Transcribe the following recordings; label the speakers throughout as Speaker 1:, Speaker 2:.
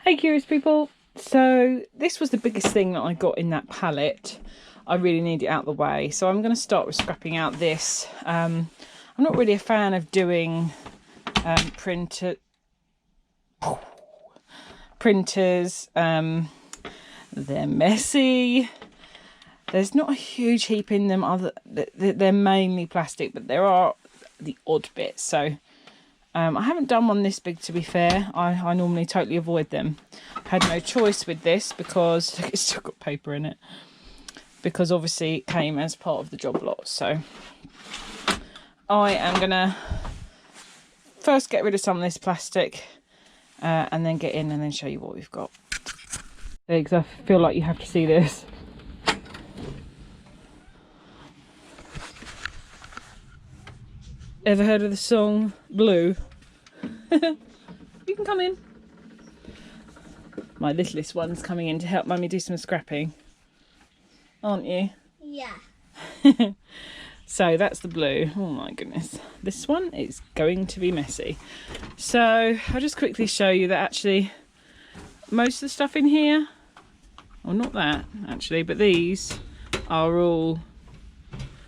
Speaker 1: Hey curious people, so this was the biggest thing that I got in that pallet. I really need it out of the way, so I'm going to start with scrapping out this. I'm not really a fan of doing printers. They're messy. There's not a huge heap in them, they're mainly plastic, but there are the odd bits. So I haven't done one this big, to be fair. I normally totally avoid them. I had no choice with this because it's still got paper in it, because obviously it came as part of the job lot. So I am gonna first get rid of some of this plastic and then get in and then show you what we've got. Because I feel like you have to see this. Ever heard of the song Blue? You can come in. My littlest one's coming in to help Mummy do some scrapping, aren't you?
Speaker 2: Yeah.
Speaker 1: So that's the blue. Oh my goodness, this one is going to be messy. So I'll just quickly show you that actually most of the stuff in here, well, not that actually, but these are all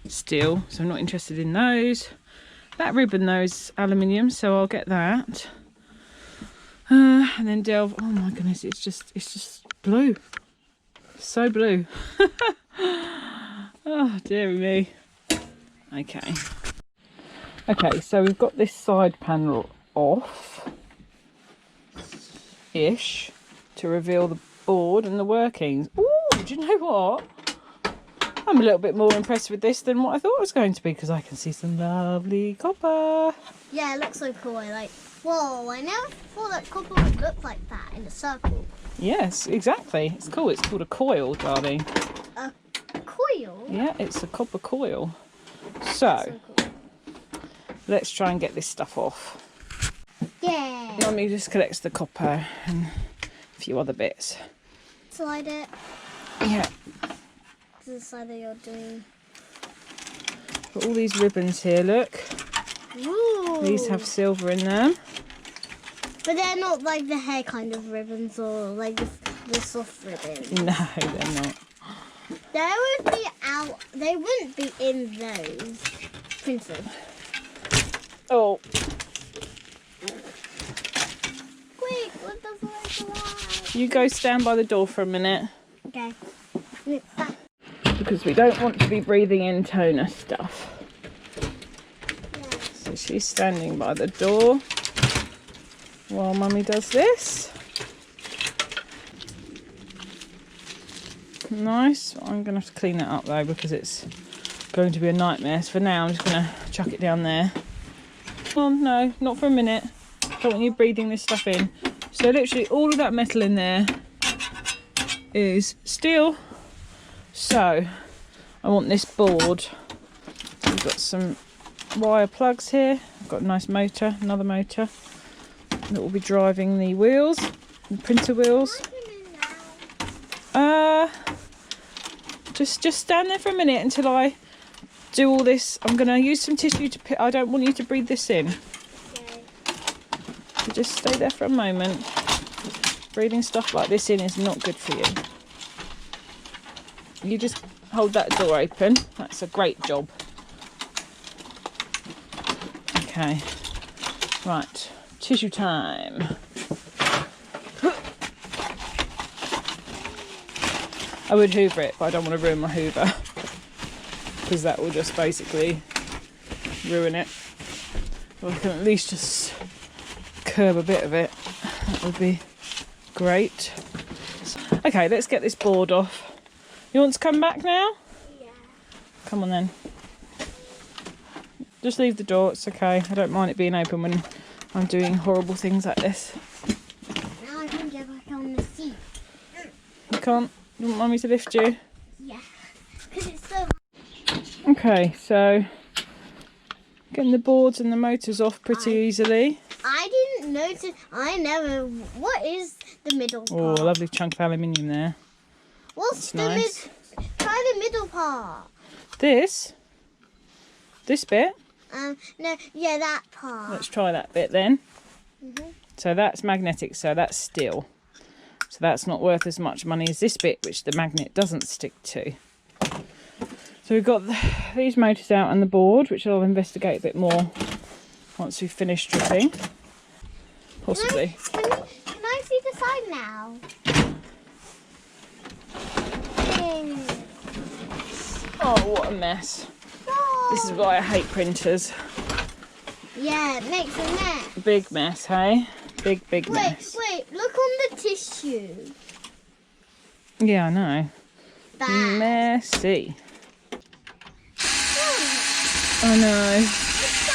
Speaker 1: steel, so I'm not interested in those. That ribbon though is aluminium, so I'll get that. And then delve. Oh my goodness, it's just blue. So blue. Oh dearie me. Okay. Okay, so we've got this side panel off-ish to reveal the board and the workings. Ooh, do you know what? I'm a little bit more impressed with this than what I thought it was going to be, because I can see some lovely copper.
Speaker 2: Yeah, it looks so cool. Whoa, I never thought that copper would look like that in a circle.
Speaker 1: Yes, exactly. It's cool. It's called a coil, darling.
Speaker 2: A coil?
Speaker 1: Yeah, it's a copper coil. So
Speaker 2: cool.
Speaker 1: Let's try and get this stuff off.
Speaker 2: Yeah.
Speaker 1: Mummy just collects the copper and a few other bits.
Speaker 2: Slide it.
Speaker 1: Yeah.
Speaker 2: This is the side that you're doing.
Speaker 1: Got all these ribbons here, look.
Speaker 2: Ooh.
Speaker 1: These have silver in them.
Speaker 2: But they're not like the hair kind of ribbons or like the soft ribbons.
Speaker 1: No, they're not.
Speaker 2: They wouldn't be in those printed.
Speaker 1: Oh.
Speaker 2: Quick, what does it like?
Speaker 1: You go stand by the door for a minute.
Speaker 2: Okay.
Speaker 1: Because we don't want to be breathing in toner stuff.
Speaker 2: Yeah.
Speaker 1: So she's standing by the door while Mummy does this. Nice. I'm going to have to clean that up though, because it's going to be a nightmare. So for now I'm just going to chuck it down there. Oh no, not for a minute. Don't want you breathing this stuff in. So literally all of that metal in there is steel. So I want this board. We've got some wire plugs here. I've got a nice motor, another motor that will be driving the wheels, the printer wheels. Just stand there for a minute until I do all this. I'm going to use some tissue to I don't want you to breathe this in.
Speaker 2: Okay.
Speaker 1: So just stay there for a moment. Breathing stuff like this in is not good for you. You just hold that door open. That's a great job. Okay. Right. Tissue time. I would hoover it, but I don't want to ruin my hoover, because that will just basically ruin it. Well, I can at least just curb a bit of it. That would be great. Okay, let's get this board off. You want to come back now?
Speaker 2: Yeah.
Speaker 1: Come on then. Just leave the door, it's okay. I don't mind it being open when I'm doing horrible things like this.
Speaker 2: Now I can get back on the seat.
Speaker 1: You can't? You want Mummy to lift you?
Speaker 2: Yeah. Because it's so hard.
Speaker 1: Okay, so getting the boards and the motors off pretty easily.
Speaker 2: I didn't notice. What is the middle part?
Speaker 1: Oh, a lovely chunk of aluminium there.
Speaker 2: What's
Speaker 1: That's nice.
Speaker 2: Try the middle part.
Speaker 1: This bit.
Speaker 2: No, yeah, that part.
Speaker 1: Let's try that bit then.
Speaker 2: Mhm.
Speaker 1: So that's magnetic, so that's steel. So that's not worth as much money as this bit, which the magnet doesn't stick to. So we've got these motors out on the board, which I'll investigate a bit more once we've finished stripping. Possibly.
Speaker 2: Can I see the side now?
Speaker 1: Oh, what a mess. This is why I hate printers.
Speaker 2: Yeah, it makes a mess.
Speaker 1: Big mess, hey? Big mess.
Speaker 2: Wait, look on the tissue.
Speaker 1: Yeah, I know.
Speaker 2: Bad.
Speaker 1: Messy. I know.
Speaker 2: It's so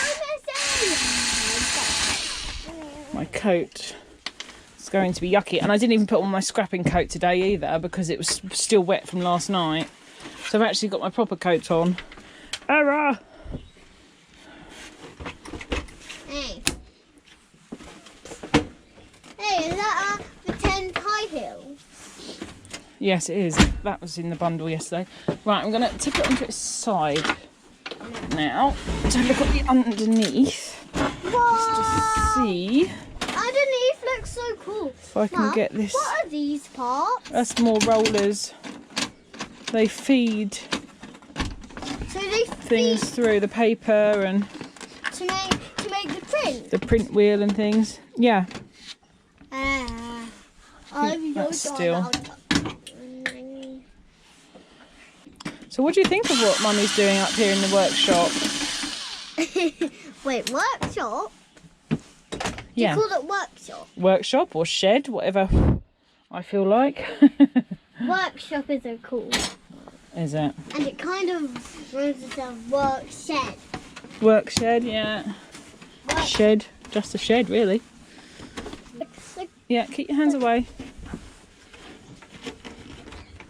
Speaker 2: messy.
Speaker 1: My coat is going to be yucky. And I didn't even put on my scrapping coat today either because it was still wet from last night. So I've actually got my proper coat on. Error!
Speaker 2: Hey, is that the 10 high heels?
Speaker 1: Yes, it is. That was in the bundle yesterday. Right, I'm going to tip it onto its side now to look at the underneath.
Speaker 2: Whoa!
Speaker 1: Just to see
Speaker 2: Underneath looks so cool.
Speaker 1: if I can
Speaker 2: Mum,
Speaker 1: get this.
Speaker 2: What are these parts?
Speaker 1: That's more rollers. They feed
Speaker 2: So they
Speaker 1: things
Speaker 2: feed
Speaker 1: through the paper and
Speaker 2: to make the print.
Speaker 1: the print wheel and things. Yeah. That's still. So what do you think of what Mummy's doing up here in the workshop?
Speaker 2: Wait, workshop?
Speaker 1: Yeah.
Speaker 2: You call it workshop?
Speaker 1: Workshop or shed, whatever I feel like.
Speaker 2: Workshop isn't cool.
Speaker 1: Is it?
Speaker 2: And it kind of runs itself work shed.
Speaker 1: Work shed, yeah. Shed, just a shed really. Yeah, keep your hands away.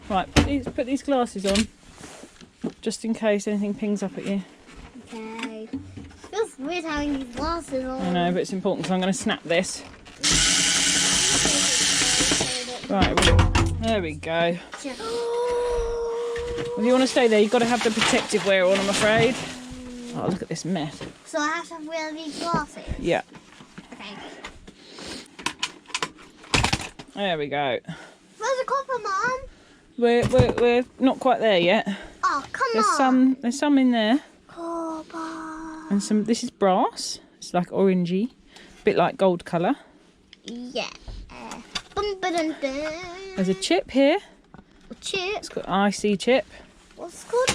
Speaker 1: Right, put these glasses on, just in case anything pings up at you.
Speaker 2: Okay. Feels weird having these glasses on.
Speaker 1: I know, but it's important because I'm going to snap this. Right, there we go. If you want to stay there, you've got to have the protective wear on, I'm afraid. Oh, look at this mess.
Speaker 2: So I have to wear these glasses?
Speaker 1: Yeah.
Speaker 2: Okay.
Speaker 1: There we go.
Speaker 2: Where's the copper, Mum?
Speaker 1: We're not quite there yet.
Speaker 2: Oh, come on.
Speaker 1: There's some in there.
Speaker 2: Copper.
Speaker 1: And some, this is brass. It's like orangey. A bit like gold colour.
Speaker 2: Yeah. Bum, ba, dun, dun.
Speaker 1: There's a chip here.
Speaker 2: A chip?
Speaker 1: It's got IC chip.
Speaker 2: What's it called?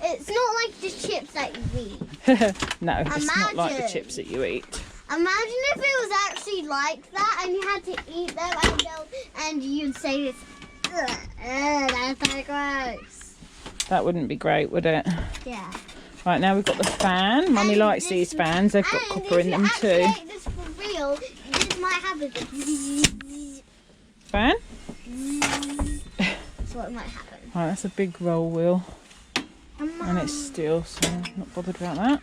Speaker 2: It's not like the chips that you eat.
Speaker 1: No, it's not like the
Speaker 2: Imagine.
Speaker 1: chips that you eat.
Speaker 2: Imagine if it was actually like that and you had to eat them and you'd say this. That's so gross.
Speaker 1: That wouldn't be great, would it?
Speaker 2: Yeah.
Speaker 1: Right, now we've got the fan. Mummy
Speaker 2: And
Speaker 1: likes
Speaker 2: this-
Speaker 1: these fans. They've got copper in them
Speaker 2: If
Speaker 1: too.
Speaker 2: you actually ate this for real, this might happen.
Speaker 1: Fan?
Speaker 2: That's what might happen.
Speaker 1: Right, that's a big roll wheel. And it's steel, so I'm not bothered about that.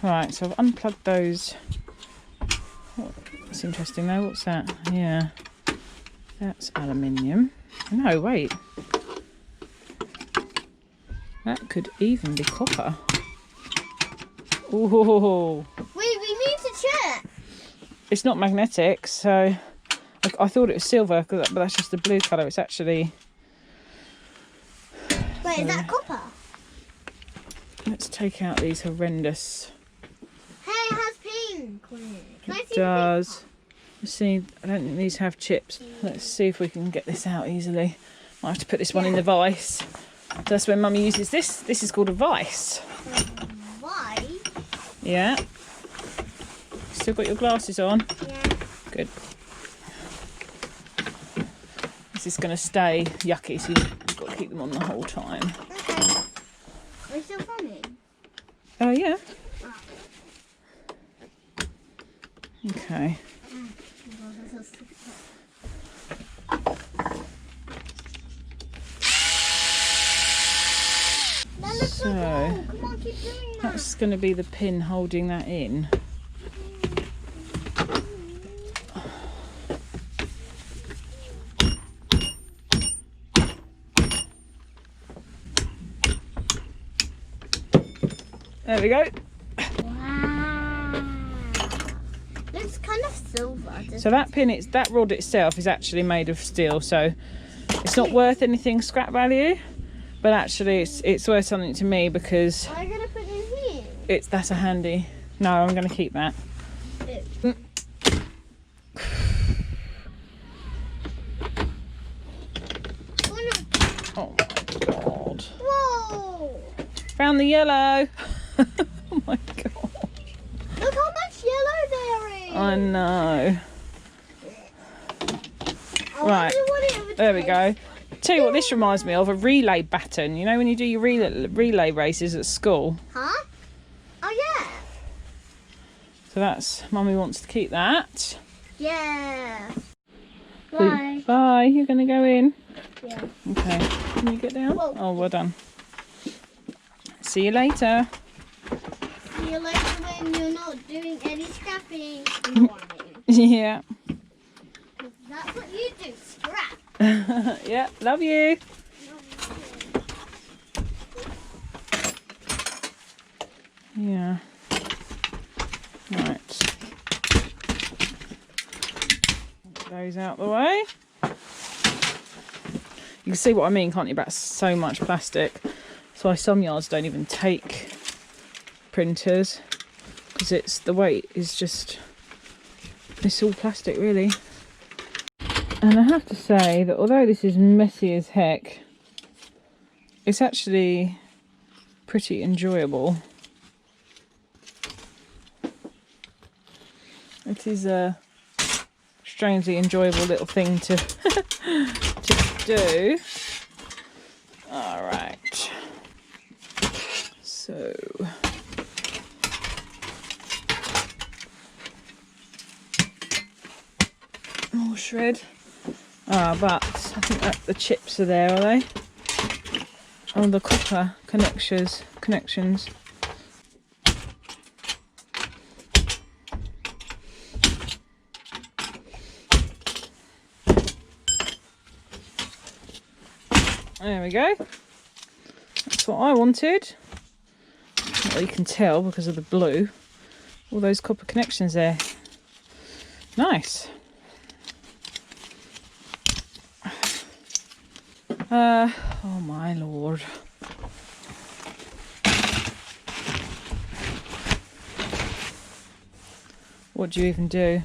Speaker 1: Right, so I've unplugged those. Oh, that's interesting though. What's that? Yeah. That's aluminium. No, wait. That could even be copper. Ooh.
Speaker 2: Wait, we need to check.
Speaker 1: It's not magnetic, so I thought it was silver, but that's just the blue colour. It's actually...
Speaker 2: Wait, is that copper?
Speaker 1: Let's take out these horrendous...
Speaker 2: Hey, it has pink on it. Can I see
Speaker 1: It
Speaker 2: the
Speaker 1: does. Let's see, I don't think these have chips. Let's see if we can get this out easily. Might have to put this one in the vise. So that's when Mummy uses this. This is called a vise.
Speaker 2: pink? Why?
Speaker 1: Yeah. Still got your glasses on?
Speaker 2: Yeah.
Speaker 1: Good. This is going to stay yucky, so you've got to keep them on the whole time.
Speaker 2: Okay. Are we still filming?
Speaker 1: Oh, yeah. Okay.
Speaker 2: That looks so
Speaker 1: So,
Speaker 2: cool. Come on, keep doing that.
Speaker 1: that's going to be the pin holding that in. There we go.
Speaker 2: Wow. Looks kind of silver.
Speaker 1: So that rod itself is actually made of steel, so it's not worth anything scrap value, but actually it's worth something to me because
Speaker 2: I'm gonna put it in here.
Speaker 1: that's a handy. No, I'm gonna keep that. Oh my god.
Speaker 2: Whoa!
Speaker 1: Found the yellow. Oh my god.
Speaker 2: Look how much yellow there is.
Speaker 1: I know.
Speaker 2: I
Speaker 1: Right.
Speaker 2: wonder what it would
Speaker 1: There we
Speaker 2: taste.
Speaker 1: go. Tell you what this reminds me of, a relay baton. You know when you do your relay races at school?
Speaker 2: Huh? Oh yeah.
Speaker 1: So that's, Mummy wants to keep that.
Speaker 2: Yeah.
Speaker 1: So-
Speaker 2: Bye.
Speaker 1: Bye, you're going to go in?
Speaker 2: Yeah.
Speaker 1: Okay. Can you get down?
Speaker 2: Whoa.
Speaker 1: Oh, well done. See you later.
Speaker 2: See you later when you're not doing any scrapping. No,
Speaker 1: Yeah.
Speaker 2: that's what you do, scrap.
Speaker 1: Yeah, love you. Yeah. Right. Get those out the way. You can see what I mean, can't you, about so much plastic. That's why some yards don't even take printers, because it's the weight is just, it's all plastic really. And I have to say that although this is messy as heck, it's actually pretty enjoyable. It is a strangely enjoyable little thing to to do. All right. So more shred. But I think that the chips are there, are they? Oh, the copper connections. There we go. That's what I wanted. Well, you can tell because of the blue. All those copper connections there. Nice. Oh my lord. What do you even do?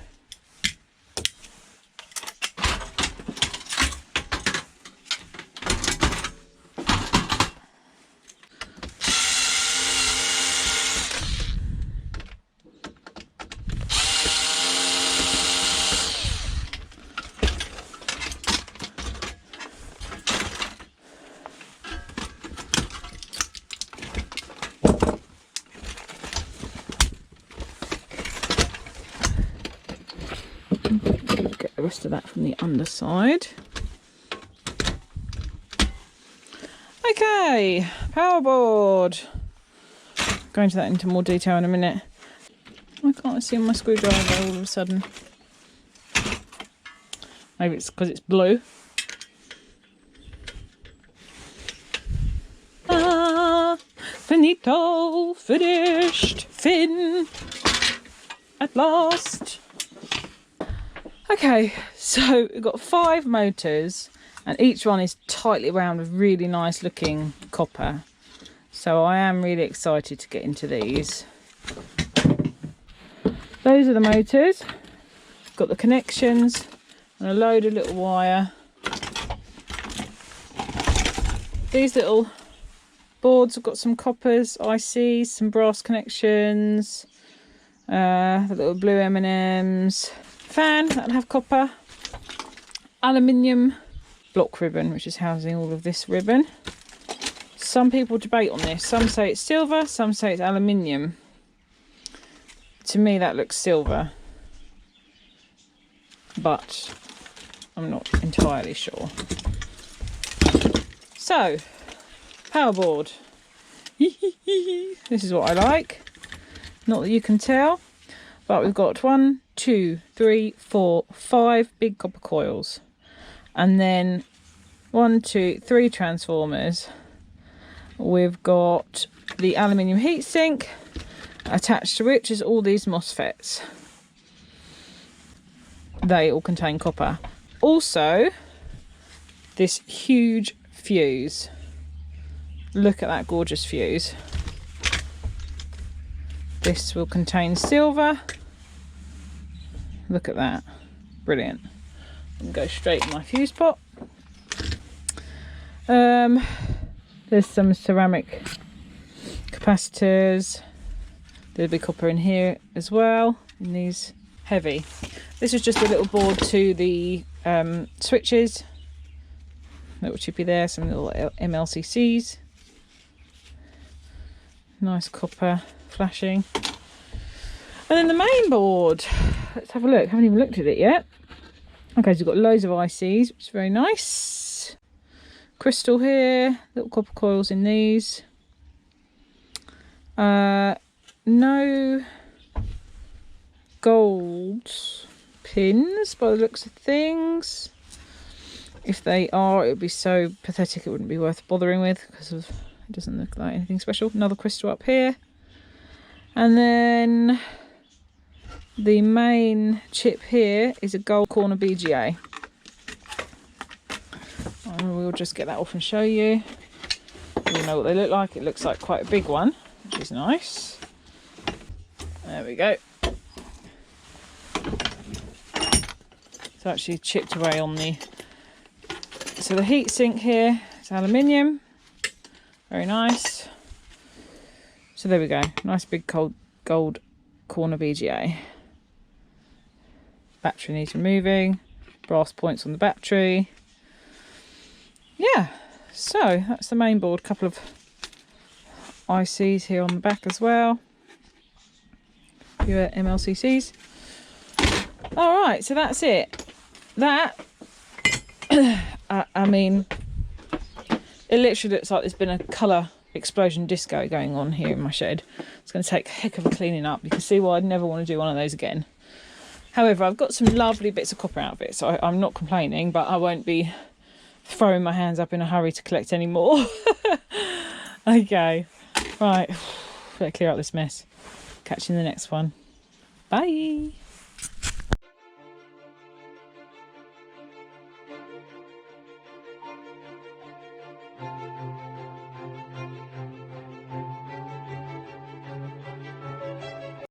Speaker 1: Get the rest of that from the underside. Okay, power board. Go into that into more detail in a minute. Why can't I see my screwdriver all of a sudden? Maybe it's because it's blue. Finito, finished, fin, at last. Okay, so we've got 5 motors and each one is tightly wound with really nice looking copper. So I am really excited to get into these. Those are the motors. Got the connections and a load of little wire. These little boards have got some coppers, ICs, some brass connections, the little blue M&Ms. Fan that'll have copper, aluminium block ribbon, which is housing all of this ribbon. Some people debate on this. Some say it's silver, some say it's aluminium. To me that looks silver, but I'm not entirely sure. So, power board. This is what I like. Not that you can tell, but we've got 1, 2, 3, 4, 5 big copper coils, and then 1, 2, 3 transformers. We've got the aluminium heatsink, attached to which is all these MOSFETs. They all contain copper. Also, this huge fuse. Look at that gorgeous fuse. This will contain silver. Look at that. Brilliant. And go straight in my fuse pot. There's some ceramic capacitors. There'll be copper in here as well, in these heavy. This is just a little board to the switches. Little chippy there, some little MLCCs. Nice copper flashing. And then the main board. Let's have a look. Haven't even looked at it yet. Okay, so we've got loads of ICs, which is very nice. Crystal here, little copper coils in these. No gold pins by the looks of things. If they are, it would be so pathetic it wouldn't be worth bothering with, because of it doesn't look like anything special. Another crystal up here. And then the main chip here is a gold corner BGA. And we'll just get that off and show you. You'll know what they look like. It looks like quite a big one, which is nice. There we go. It's actually chipped away on the... So the heatsink here is aluminium. Very nice. So there we go. Nice big gold corner BGA. Battery needs removing. Brass points on the battery. Yeah, so that's the main board. Couple of ICs here on the back as well. A few MLCCs. All right, so that's it. That, I mean, it literally looks like there's been a colour explosion disco going on here in my shed. It's going to take a heck of a cleaning up. You can see why I'd never want to do one of those again. However, I've got some lovely bits of copper out of it, so I'm not complaining, but I won't be throwing my hands up in a hurry to collect any more. Okay, right, better clear out this mess. Catch you in the next one. Bye.